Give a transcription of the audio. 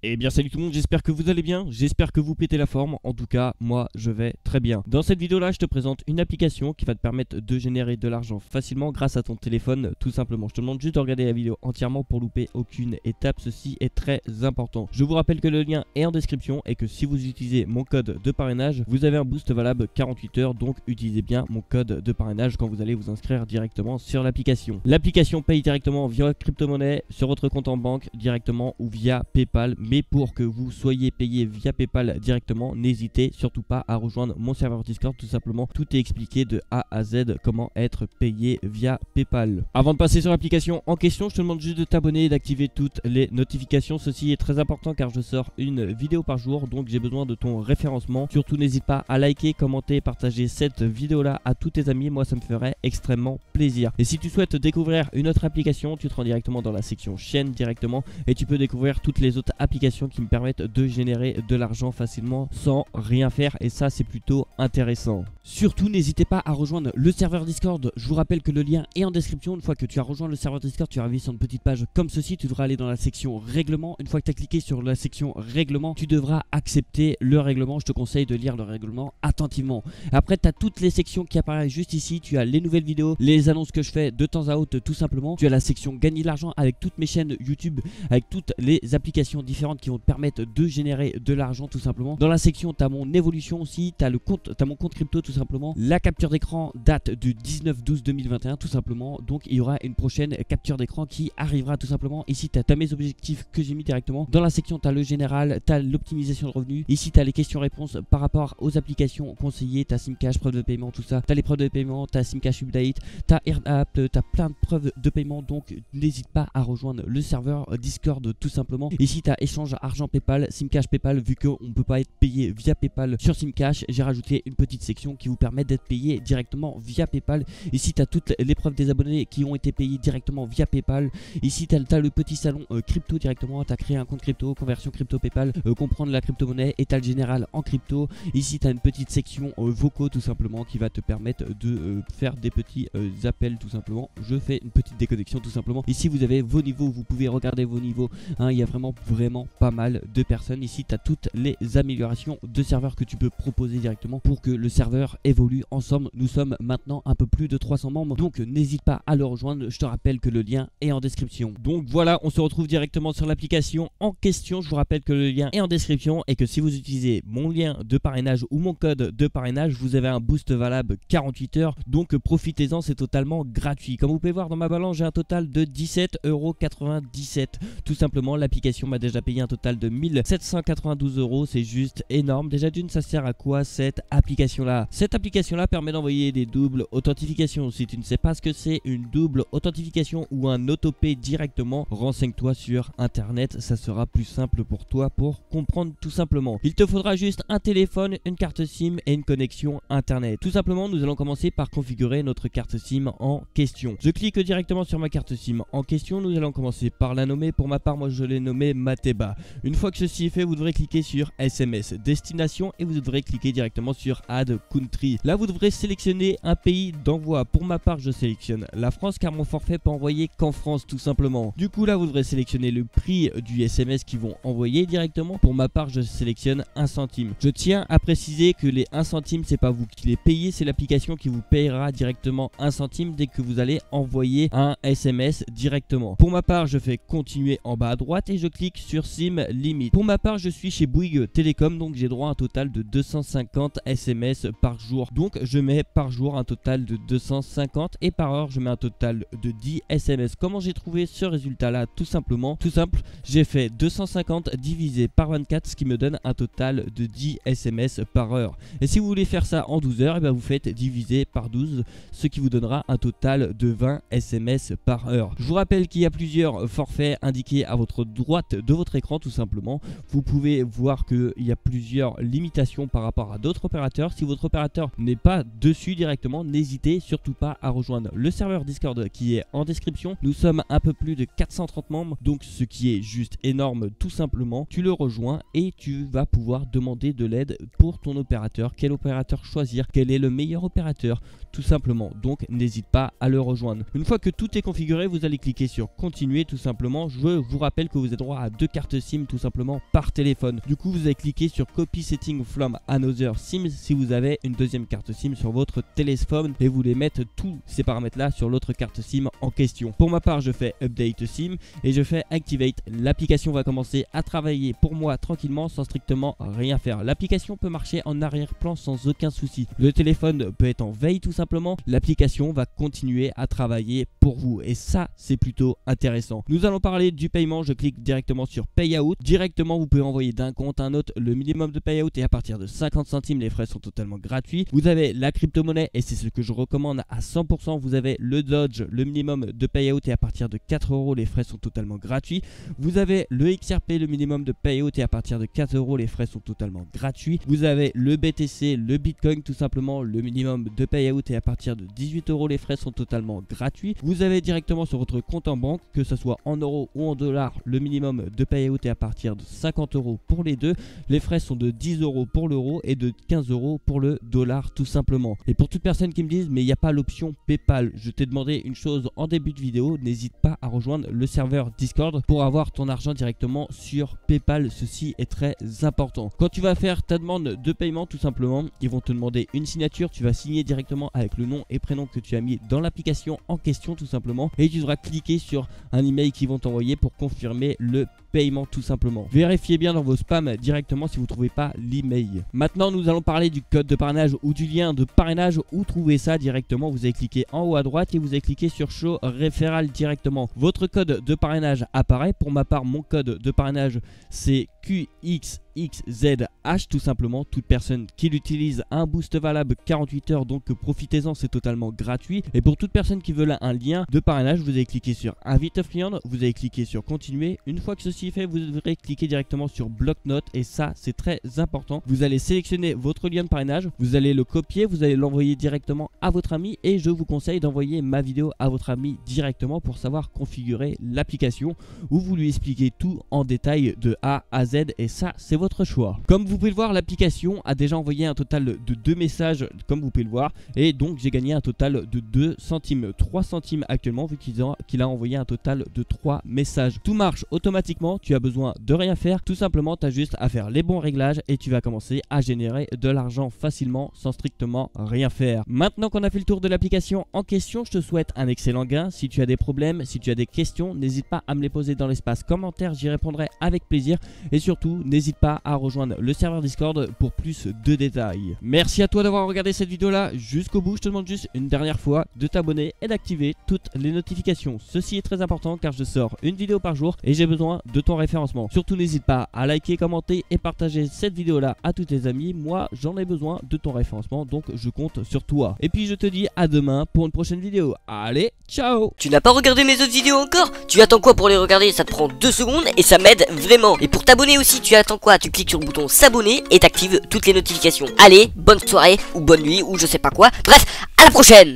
Eh bien salut tout le monde, j'espère que vous allez bien, j'espère que vous pétez la forme, en tout cas moi je vais très bien. Dans cette vidéo là je te présente une application qui va te permettre de générer de l'argent facilement grâce à ton téléphone tout simplement. Je te demande juste de regarder la vidéo entièrement pour louper aucune étape, ceci est très important. Je vous rappelle que le lien est en description et que si vous utilisez mon code de parrainage, vous avez un boost valable 48 heures, donc utilisez bien mon code de parrainage quand vous allez vous inscrire directement sur l'application. L'application paye directement via crypto-monnaie sur votre compte en banque directement ou via PayPal. Mais pour que vous soyez payé via PayPal directement, n'hésitez surtout pas à rejoindre mon serveur Discord. Tout simplement, tout est expliqué de A à Z comment être payé via PayPal. Avant de passer sur l'application en question, je te demande juste de t'abonner et d'activer toutes les notifications. Ceci est très important car je sors une vidéo par jour, donc j'ai besoin de ton référencement. Surtout, n'hésite pas à liker, commenter, partager cette vidéo-là à tous tes amis. Moi, ça me ferait extrêmement plaisir. Et si tu souhaites découvrir une autre application, tu te rends directement dans la section chaîne directement et tu peux découvrir toutes les autres applications qui me permettent de générer de l'argent facilement sans rien faire, et ça c'est plutôt intéressant. Surtout n'hésitez pas à rejoindre le serveur Discord, je vous rappelle que le lien est en description. Une fois que tu as rejoint le serveur Discord, tu arrives sur une petite page comme ceci, tu devras aller dans la section règlement. Une fois que tu as cliqué sur la section règlement, tu devras accepter le règlement. Je te conseille de lire le règlement attentivement. Après tu as toutes les sections qui apparaissent juste ici, tu as les nouvelles vidéos, les annonces que je fais de temps à autre tout simplement. Tu as la section gagner de l'argent avec toutes mes chaînes YouTube, avec toutes les applications différentes qui vont te permettre de générer de l'argent tout simplement. Dans la section tu as mon évolution aussi, tu as mon compte crypto tout simplement. La capture d'écran date du 19/12/2021 tout simplement, donc il y aura une prochaine capture d'écran qui arrivera tout simplement. Ici tu as mes objectifs que j'ai mis directement. Dans la section tu as le général, tu as l'optimisation de revenus. Ici tu as les questions-réponses par rapport aux applications conseillées, tu as Simcash, preuve de paiement, tout ça. Tu as les preuves de paiement, tu as Simcash Update, tu as AirApp, tu as plein de preuves de paiement, donc n'hésite pas à rejoindre le serveur Discord tout simplement. Ici tu as échange argent PayPal, Simcash PayPal. Vu qu'on ne peut pas être payé via PayPal sur Simcash, j'ai rajouté une petite section qui vous permet d'être payé directement via PayPal. Ici tu as toutes les preuves des abonnés qui ont été payés directement via PayPal. Ici tu as le petit salon crypto directement, tu as créé un compte crypto, conversion crypto PayPal, comprendre la crypto-monnaie, état général en crypto. Ici tu as une petite section vocaux tout simplement qui va te permettre de faire des petits appels tout simplement. Je fais une petite déconnexion tout simplement. Ici vous avez vos niveaux, vous pouvez regarder vos niveaux, hein, il y a vraiment pas mal de personnes. Ici tu as toutes les améliorations de serveur que tu peux proposer directement pour que le serveur évolue ensemble. Nous sommes maintenant un peu plus de 300 membres, donc n'hésite pas à le rejoindre. Je te rappelle que le lien est en description. Donc voilà, on se retrouve directement sur l'application en question. Je vous rappelle que le lien est en description et que si vous utilisez mon lien de parrainage ou mon code de parrainage, vous avez un boost valable 48 heures, donc profitez-en, c'est totalement gratuit. Comme vous pouvez voir dans ma balance, j'ai un total de 17,97 €. Tout simplement, l'application m'a déjà payé un total de 1792 €, c'est juste énorme. Déjà d'une, ça sert à quoi cette application là? Cette application là permet d'envoyer des doubles authentifications. Si tu ne sais pas ce que c'est une double authentification ou un autopay directement, renseigne-toi sur internet, ça sera plus simple pour toi pour comprendre tout simplement. Il te faudra juste un téléphone, une carte SIM et une connexion internet. Tout simplement, nous allons commencer par configurer notre carte SIM en question. Je clique directement sur ma carte SIM en question, nous allons commencer par la nommer. Pour ma part, moi je l'ai nommée Mateba. Une fois que ceci est fait, vous devrez cliquer sur SMS destination et vous devrez cliquer directement sur Add Country. Là vous devrez sélectionner un pays d'envoi. Pour ma part je sélectionne la France car mon forfait peut envoyer qu'en France tout simplement. Du coup là vous devrez sélectionner le prix du SMS qu'ils vont envoyer directement. Pour ma part je sélectionne 1 centime. Je tiens à préciser que les 1 centime c'est pas vous qui les payez, c'est l'application qui vous payera directement 1 centime dès que vous allez envoyer un SMS directement. Pour ma part je fais continuer en bas à droite et je clique sur SIM Limit. Pour ma part je suis chez Bouygues Télécom, donc j'ai droit à un total de 250 SMS par jour. Donc je mets par jour un total de 250 et par heure je mets un total de 10 SMS. Comment j'ai trouvé ce résultat là? Tout simplement, tout simple, j'ai fait 250 divisé par 24, ce qui me donne un total de 10 SMS par heure. Et si vous voulez faire ça en 12 heures, et bien vous faites diviser par 12, ce qui vous donnera un total de 20 SMS par heure. Je vous rappelle qu'il y a plusieurs forfaits indiqués à votre droite de votre écran tout simplement. Vous pouvez voir qu'il y a plusieurs limitations par rapport à d'autres opérateurs. Si votre opérateur n'est pas dessus directement, n'hésitez surtout pas à rejoindre le serveur Discord qui est en description. Nous sommes un peu plus de 430 membres, donc ce qui est juste énorme tout simplement. Tu le rejoins et tu vas pouvoir demander de l'aide pour ton opérateur. Quel opérateur choisir? Quel est le meilleur opérateur? Tout simplement, donc n'hésite pas à le rejoindre. Une fois que tout est configuré, vous allez cliquer sur continuer tout simplement. Je vous rappelle que vous avez droit à 2 cartes carte SIM tout simplement par téléphone. Du coup vous allez cliquer sur Copy Setting from Another SIM si vous avez une deuxième carte SIM sur votre téléphone et vous voulez mettre tous ces paramètres là sur l'autre carte SIM en question. Pour ma part je fais Update SIM et je fais Activate. L'application va commencer à travailler pour moi tranquillement sans strictement rien faire. L'application peut marcher en arrière-plan sans aucun souci. Le téléphone peut être en veille tout simplement. L'application va continuer à travailler pour vous et ça c'est plutôt intéressant. Nous allons parler du paiement. Je clique directement sur Payout. Directement vous pouvez envoyer d'un compte à un autre. Le minimum de payout est à partir de 50 centimes. Les frais sont totalement gratuits. Vous avez la crypto-monnaie et c'est ce que je recommande à 100%. Vous avez le Dodge. Le minimum de payout est à partir de 4 €. Les frais sont totalement gratuits. Vous avez le XRP. Le minimum de payout est à partir de 4 €. Les frais sont totalement gratuits. Vous avez le BTC, le Bitcoin tout simplement. Le minimum de payout est à partir de 18 €. Les frais sont totalement gratuits. Vous avez directement sur votre compte en banque, que ce soit en euros ou en dollars, le minimum de payout est à partir de 50 € pour les deux. Les frais sont de 10 € pour l'euro et de 15 € pour le dollar tout simplement. Et pour toute personne qui me dise mais il n'y a pas l'option PayPal, je t'ai demandé une chose en début de vidéo, n'hésite pas à rejoindre le serveur Discord pour avoir ton argent directement sur PayPal. Ceci est très important. Quand tu vas faire ta demande de paiement tout simplement, ils vont te demander une signature, tu vas signer directement avec le nom et prénom que tu as mis dans l'application en question tout simplement et tu devras cliquer sur un email qu'ils vont t'envoyer pour confirmer le paiement tout simplement. Vérifiez bien dans vos spams directement si vous ne trouvez pas l'email. Maintenant nous allons parler du code de parrainage ou du lien de parrainage. Où trouver ça directement? Vous allez cliquer en haut à droite et vous allez cliquer sur Show Referral directement. Votre code de parrainage apparaît. Pour ma part mon code de parrainage c'est QXXZH tout simplement. Toute personne qui l'utilise a un boost valable 48 heures, donc profitez-en, c'est totalement gratuit. Et pour toute personne qui veut là un lien de parrainage, vous allez cliquer sur Invite a friend, vous allez cliquer sur Continuer. Une fois que ceci est fait, vous devrez cliquer directement sur Bloc-notes et ça c'est très important. Vous allez sélectionner votre lien de parrainage, vous allez le copier, vous allez l'envoyer directement à votre ami et je vous conseille d'envoyer ma vidéo à votre ami directement pour savoir configurer l'application où vous lui expliquez tout en détail de A à Z et ça c'est votre choix. Comme vous pouvez le voir, l'application a déjà envoyé un total de 2 messages comme vous pouvez le voir et donc j'ai gagné un total de 2 centimes, 3 centimes actuellement vu qu'il a envoyé un total de 3 messages. Tout marche automatiquement, tu as besoin de rien faire, tout simplement tu as juste à faire les bons réglages et tu vas commencer à générer de l'argent facilement sans strictement rien faire. Maintenant qu'on a fait le tour de l'application en question, je te souhaite un excellent gain. Si tu as des problèmes, si tu as des questions, n'hésite pas à me les poser dans l'espace commentaire, j'y répondrai avec plaisir et surtout n'hésite pas à rejoindre le serveur Discord pour plus de détails. Merci à toi d'avoir regardé cette vidéo là jusqu'au bout. Je te demande juste une dernière fois de t'abonner et d'activer toutes les notifications. Ceci est très important car je sors une vidéo par jour et j'ai besoin de ton référencement. Surtout n'hésite pas à liker, commenter et partager cette vidéo là à tous tes amis. Moi j'en ai besoin de ton référencement donc je compte sur toi. Et puis je te dis à demain pour une prochaine vidéo. Allez, ciao! Tu n'as pas regardé mes autres vidéos encore? Tu attends quoi pour les regarder? Ça te prend 2 secondes et ça m'aide vraiment. Et pour t'abonner aussi, tu attends quoi? Tu cliques sur le bouton s'abonner et t'actives toutes les notifications. Allez, bonne soirée ou bonne nuit ou je sais pas quoi. Bref, à la prochaine!